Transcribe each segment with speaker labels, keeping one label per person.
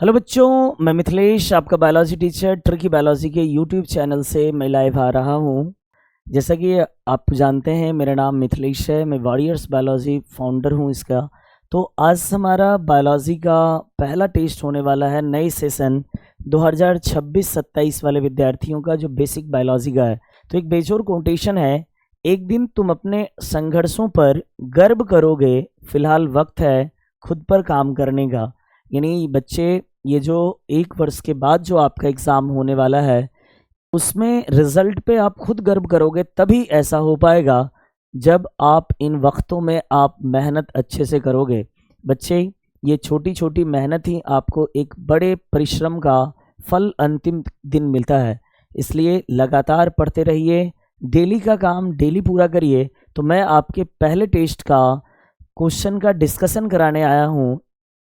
Speaker 1: Hello बच्चों, मैं मिथिलेश आपका बायोलॉजी टीचर ट्रिकी बायोलॉजी के यूट्यूब चैनल से मैं लाइव आ रहा हूँ। जैसा कि आप जानते हैं, मेरा नाम मिथिलेश है। मैं वॉरियर्स बायोलॉजी फाउंडर हूँ इसका। तो आज हमारा बायोलॉजी का पहला टेस्ट होने वाला है नए सेशन 2026-27 वाले विद्यार्थियों का, जो बेसिक बायोलॉजी का है। तो एक बेजोड़ कोटेशन है, एक दिन तुम अपने संघर्षों पर गर्व करोगे, फिलहाल वक्त है खुद पर काम करने का। यानी बच्चे, ये जो 1 वर्ष के बाद जो आपका एग्ज़ाम होने वाला है, उसमें रिजल्ट पे आप खुद गर्व करोगे। तभी ऐसा हो पाएगा जब आप इन वक्तों में आप मेहनत अच्छे से करोगे। बच्चे, ये छोटी छोटी मेहनत ही आपको एक बड़े परिश्रम का फल अंतिम दिन मिलता है। इसलिए लगातार पढ़ते रहिए, डेली का काम डेली पूरा करिए। तो मैं आपके पहले टेस्ट का क्वेश्चन का डिस्कशन कराने आया हूँ,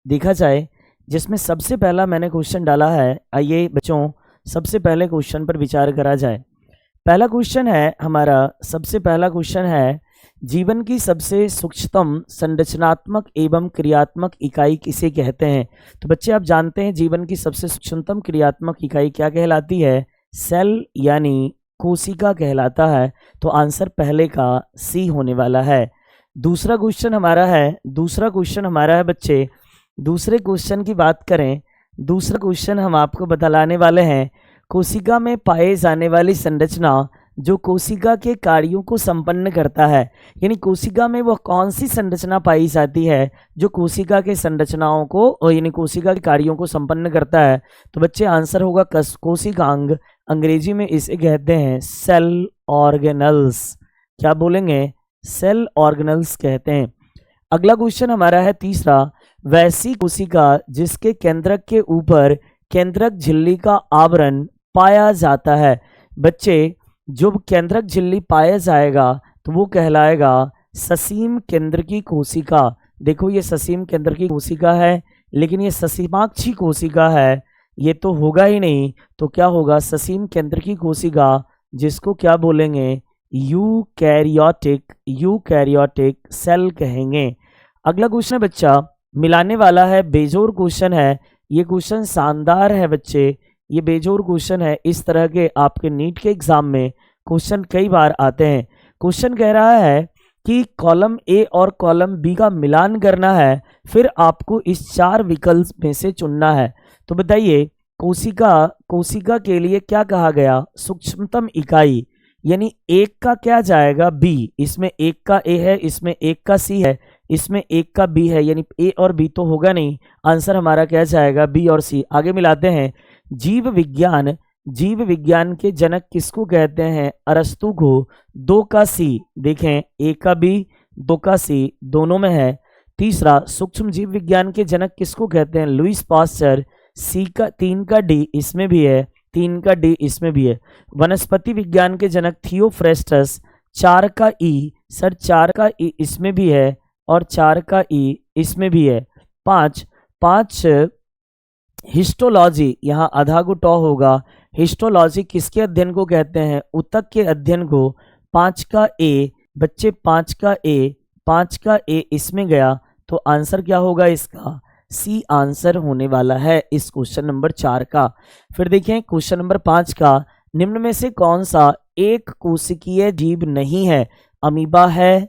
Speaker 1: देखा जाए, जिसमें सबसे पहला मैंने क्वेश्चन डाला है। आइए बच्चों, सबसे पहले क्वेश्चन पर विचार करा जाए। पहला क्वेश्चन है हमारा, सबसे पहला क्वेश्चन है, जीवन की सबसे सूक्ष्मतम संरचनात्मक एवं क्रियात्मक इकाई किसे कहते हैं? तो बच्चे, आप जानते हैं जीवन की सबसे सूक्ष्मतम क्रियात्मक इकाई क्या कहलाती है? सेल यानी कोशिका कहलाता है। तो आंसर पहले का सी होने वाला है। दूसरा क्वेश्चन हमारा है बच्चे, दूसरे क्वेश्चन की बात करें। दूसरा क्वेश्चन हम आपको बतलाने वाले हैं, कोशिका में पाए जाने वाली संरचना जो कोशिका के कार्यों को संपन्न करता है। यानी कोशिका में वह कौन सी संरचना पाई जाती है जो कोशिका के संरचनाओं को यानी कोशिका के कार्यों को संपन्न करता है? तो बच्चे, आंसर होगा कोशिकांग। अंग्रेजी में इसे कहते हैं सेल ऑर्गेनल्स। क्या बोलेंगे? सेल ऑर्गेनल्स कहते हैं। अगला क्वेश्चन हमारा है तीसरा, वैसी कोशिका जिसके केंद्रक के ऊपर केंद्रक झिल्ली का आवरण पाया जाता है। बच्चे, जो केंद्रक झिल्ली पाया जाएगा तो वो कहलाएगा ससीम केंद्र की कोशिका। देखो, ये ससीम केंद्र की कोशिका है, लेकिन ये ससीमाक्षी कोशिका है, ये तो होगा ही नहीं। तो क्या होगा? ससीम केंद्र की कोशिका, जिसको क्या बोलेंगे? यूकैरियोटिक सेल कहेंगे। अगला क्वेश्चन है बच्चा, मिलाने वाला है, बेजोड़ क्वेश्चन है। ये क्वेश्चन शानदार है बच्चे, ये बेजोड़ क्वेश्चन है। इस तरह के आपके नीट के एग्जाम में क्वेश्चन कई बार आते हैं। क्वेश्चन कह रहा है कि कॉलम ए और कॉलम बी का मिलान करना है, फिर आपको इस 4 विकल्प में से चुनना है। तो बताइए, कोशिका के लिए क्या कहा गया? सूक्ष्मतम इकाई। यानी एक का क्या जाएगा? बी। इसमें एक का ए है, इसमें एक का सी है, इसमें एक का बी है, यानी ए और बी तो होगा नहीं। आंसर हमारा क्या जाएगा? बी और सी। आगे मिलाते हैं। जीव विज्ञान के जनक किसको कहते हैं? अरस्तु को। 2 का सी, देखें, ए का बी 2 का सी दोनों में है। तीसरा, सूक्ष्म जीव विज्ञान के जनक किसको कहते हैं? Lewis pasture. सी का 3 का डी इसमें भी है, 3 का डी इसमें भी है। वनस्पति विज्ञान के जनक थियोफ्रेस्टस। 4 का ई, सर 4 का ई इसमें भी है और 4 का ई इसमें भी है। 5 हिस्टोलॉजी, यहाँ आधा को टॉ होगा। हिस्टोलॉजी किसके अध्ययन को कहते हैं? ऊतक के अध्ययन को। 5 का ए, बच्चे 5 का ए इसमें गया, तो आंसर क्या होगा इसका? सी आंसर होने वाला है इस क्वेश्चन नंबर 4 का। फिर देखें क्वेश्चन नंबर 5 का, निम्न में से कौन सा एक कोशिकीय जीव नहीं है? अमीबा है,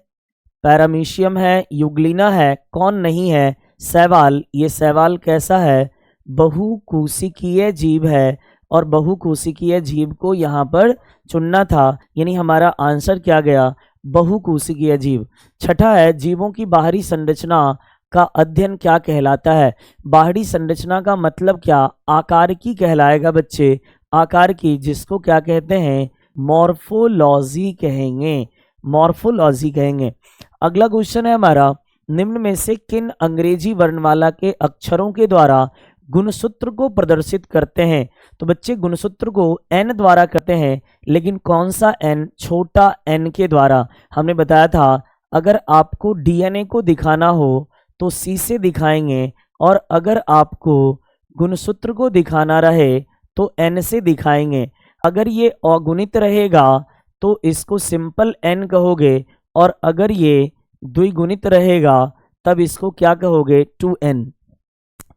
Speaker 1: पैरामीशियम है, यूग्लिना है, कौन नहीं है? शैवाल। ये शैवाल कैसा है? बहुकोशिकीय जीव है, और बहुकोशिकीय जीव को यहाँ पर चुनना था, यानी हमारा आंसर क्या गया? बहुकोशिकीय जीव। छठा है, जीवों की बाहरी संरचना का अध्ययन क्या कहलाता है? बाहरी संरचना का मतलब क्या? आकार की कहलाएगा बच्चे, आकार की, जिसको क्या कहते हैं? मॉर्फोलॉजी कहेंगे, मॉर्फोलॉजी कहेंगे। अगला क्वेश्चन है हमारा, निम्न में से किन अंग्रेजी वर्णमाला के अक्षरों के द्वारा गुणसूत्र को प्रदर्शित करते हैं? तो बच्चे, गुणसूत्र को एन द्वारा करते हैं, लेकिन कौन सा एन? छोटा एन के द्वारा। हमने बताया था, अगर आपको डीएनए को दिखाना हो तो सी से दिखाएंगे, और अगर आपको गुणसूत्र को दिखाना रहे तो एन से दिखाएंगे। अगर ये अगुणित रहेगा तो इसको सिंपल एन कहोगे, और अगर ये द्विगुणित रहेगा तब इसको क्या कहोगे? 2n।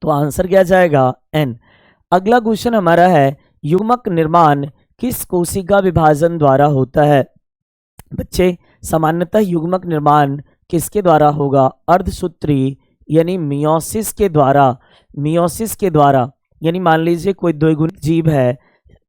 Speaker 1: तो आंसर क्या जाएगा एन। अगला क्वेश्चन हमारा है युग्मक निर्माण किस कोशिका विभाजन द्वारा होता है। बच्चे सामान्यतः युग्मक निर्माण किसके द्वारा होगा, अर्धसूत्री यानी मियोसिस के द्वारा। मियोसिस के द्वारा यानी मान लीजिए कोई द्विगुणित जीव है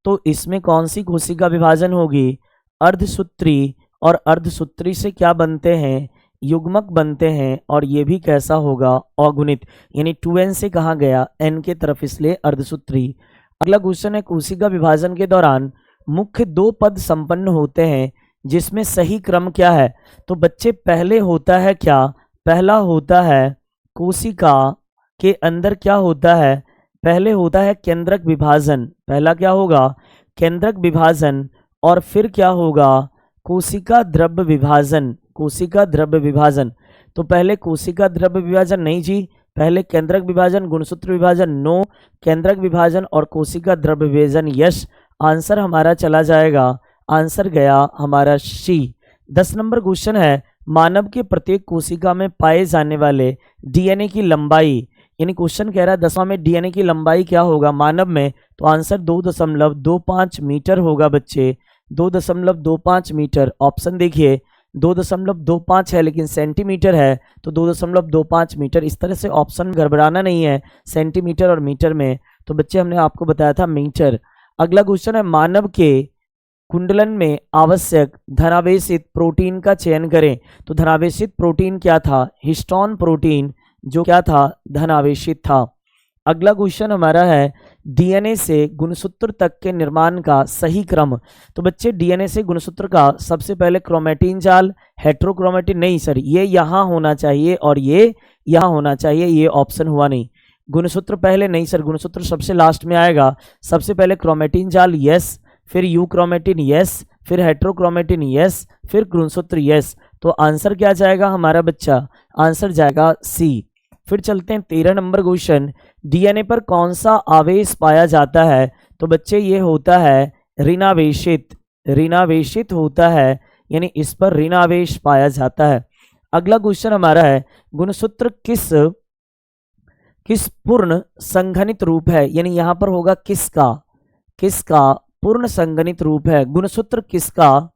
Speaker 1: तो इसमें कौन सी कोशिका विभाजन होगी, अर्धसूत्री, और अर्धसूत्री से क्या बनते हैं, युग्मक बनते हैं, और ये भी कैसा होगा, अगुणित, यानी 2n से कहाँ गया, n के तरफ, इसलिए अर्धसूत्री। अगला क्वेश्चन है कोशिका विभाजन के दौरान मुख्य 2 पद संपन्न होते हैं जिसमें सही क्रम क्या है। तो बच्चे पहले होता है क्या, पहला होता है कोशिका के अंदर क्या होता है, पहले होता है केंद्रक विभाजन, पहला क्या होगा केंद्रक विभाजन, और फिर क्या होगा कोशिका द्रव्य विभाजन, कोशिका द्रव्य विभाजन। तो पहले कोशिका द्रव्य विभाजन नहीं जी, पहले केंद्रक विभाजन, गुणसूत्र विभाजन नो, केंद्रक विभाजन और कोशिका द्रव्य विभाजन यस। आंसर हमारा चला जाएगा, आंसर गया हमारा सी। 10 नंबर क्वेश्चन है मानव के प्रत्येक कोशिका में पाए जाने वाले डीएनए की लंबाई, यानी क्वेश्चन कह रहा है 10वां में डीएनए की लंबाई क्या होगा मानव में, तो आंसर 2.25 मीटर होगा बच्चे, 2.25 मीटर। ऑप्शन देखिए 2.25 है लेकिन सेंटीमीटर है तो 2.25 मीटर। इस तरह से ऑप्शन गड़बड़ाना नहीं है सेंटीमीटर और मीटर में, तो बच्चे हमने आपको बताया था मीटर। अगला क्वेश्चन है मानव के कुंडलन में आवश्यक धनावेशित प्रोटीन का चयन करें। तो धनावेशित प्रोटीन क्या था, हिस्टोन प्रोटीन, जो क्या था धनावेशित था। अगला क्वेश्चन हमारा है डीएनए से गुणसूत्र तक के निर्माण का सही क्रम। तो बच्चे डीएनए से गुणसूत्र का सबसे पहले क्रोमेटिन जाल, हेट्रोक्रोमेटिन नहीं सर, ये यहाँ होना चाहिए और ये यहाँ होना चाहिए, ये ऑप्शन हुआ नहीं। गुणसूत्र पहले नहीं सर, गुणसूत्र सबसे लास्ट में आएगा। सबसे पहले क्रोमेटिन जाल यस, फिर यू क्रोमेटिन यस, फिर हेट्रोक्रोमेटिन यस, फिर गुणसूत्र यस। तो आंसर क्या जाएगा हमारा बच्चा, आंसर जाएगा सी। फिर चलते हैं 13 नंबर क्वेश्चन, डीएनए पर कौन सा आवेश पाया जाता है। तो बच्चे ये होता है ऋणावेशित, ऋणावेशित होता है, यानी इस पर ऋणावेश पाया जाता है। अगला क्वेश्चन हमारा है गुणसूत्र किस पूर्ण संघनित रूप है, यानी यहाँ पर होगा किसका पूर्ण संघनित रूप है, गुणसूत्र किसका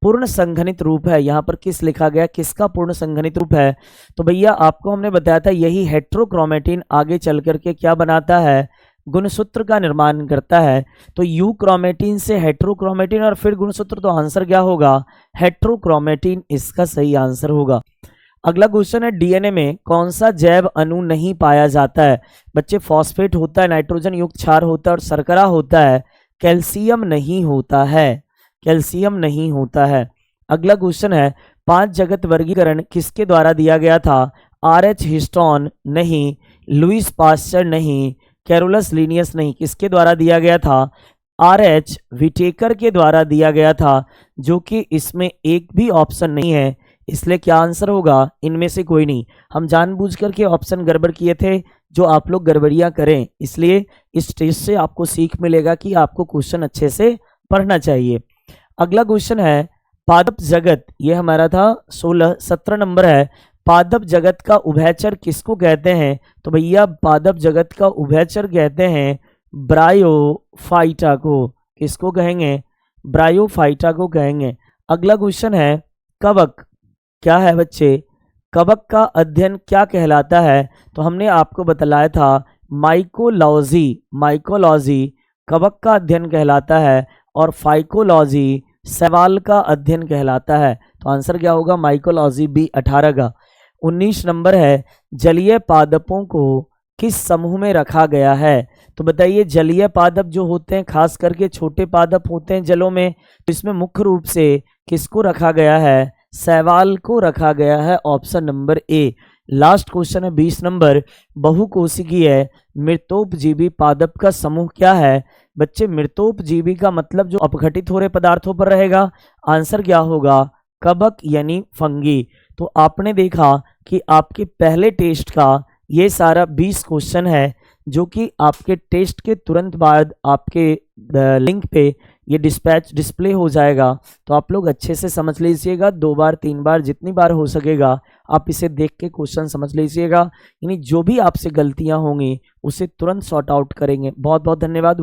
Speaker 1: पूर्ण संघनित रूप है, यहाँ पर किस लिखा गया, किसका पूर्ण संघनित रूप है। तो भैया आपको हमने बताया था यही हेट्रोक्रोमेटिन आगे चल करके क्या बनाता है, गुणसूत्र का निर्माण करता है। तो यू क्रोमेटिन से हेट्रोक्रोमेटिन और फिर गुणसूत्र, तो आंसर क्या होगा हेट्रोक्रोमेटिन, इसका सही आंसर होगा। अगला क्वेश्चन है डीएनए में कौन सा जैव अणु नहीं पाया जाता है। बच्चे फॉस्फेट होता है, नाइट्रोजन युक्त क्षार होता है और शर्करा होता है, कैल्शियम नहीं होता है, कैल्शियम नहीं होता है। अगला क्वेश्चन है 5 जगत वर्गीकरण किसके द्वारा दिया गया था, RH हिस्टोन नहीं, लुईस पास्चर नहीं, कैरोलस लिनियस नहीं, किसके द्वारा दिया गया था, RH विटेकर के द्वारा दिया गया था, जो कि इसमें एक भी ऑप्शन नहीं है, इसलिए क्या आंसर होगा, इनमें से कोई नहीं। हम जानबूझ करके ऑप्शन गड़बड़ किए थे जो आप लोग गड़बड़ियां करें, इसलिए इस टेस्ट से आपको सीख मिलेगा कि आपको क्वेश्चन अच्छे से पढ़ना चाहिए। अगला क्वेश्चन है पादप जगत, ये हमारा था 17 नंबर है, पादप जगत का उभयचर किसको कहते हैं। तो भैया पादप जगत का उभयचर कहते हैं ब्रायोफाइटा को, किसको कहेंगे, ब्रायोफाइटा को कहेंगे। अगला क्वेश्चन है कवक, क्या है बच्चे, कवक का अध्ययन क्या कहलाता है। तो हमने आपको बतलाया था माइकोलॉजी, माइकोलॉजी कवक का अध्ययन कहलाता है और फाइकोलॉजी सवाल का अध्ययन कहलाता है। तो आंसर क्या होगा माइकोलॉजी बी 18 का। 19 नंबर है जलीय पादपों को किस समूह में रखा गया है। तो बताइए जलीय पादप जो होते हैं खास करके छोटे पादप होते हैं जलों में, तो इसमें मुख्य रूप से किसको रखा गया है, शैवाल को रखा गया है, option number A. Last question है 20 नंबर, बहुकोशिकीय मृतोपजीवी पादप का समूह क्या है। बच्चे मृतोपजीवी का मतलब जो अपघटित हो रहे पदार्थों पर रहेगा, आंसर क्या होगा कवक यानी फंगी। तो आपने देखा कि आपके पहले टेस्ट का ये सारा 20 क्वेश्चन है जो कि आपके टेस्ट के तुरंत बाद आपके लिंक पे ये डिस्पैच डिस्प्ले हो जाएगा। तो आप लोग अच्छे से समझ लीजिएगा, 2 बार 3 बार जितनी बार हो सकेगा आप इसे देख के क्वेश्चन समझ लीजिएगा, यानी जो भी आपसे गलतियां होंगी उसे तुरंत सॉर्ट आउट करेंगे। बहुत बहुत धन्यवाद।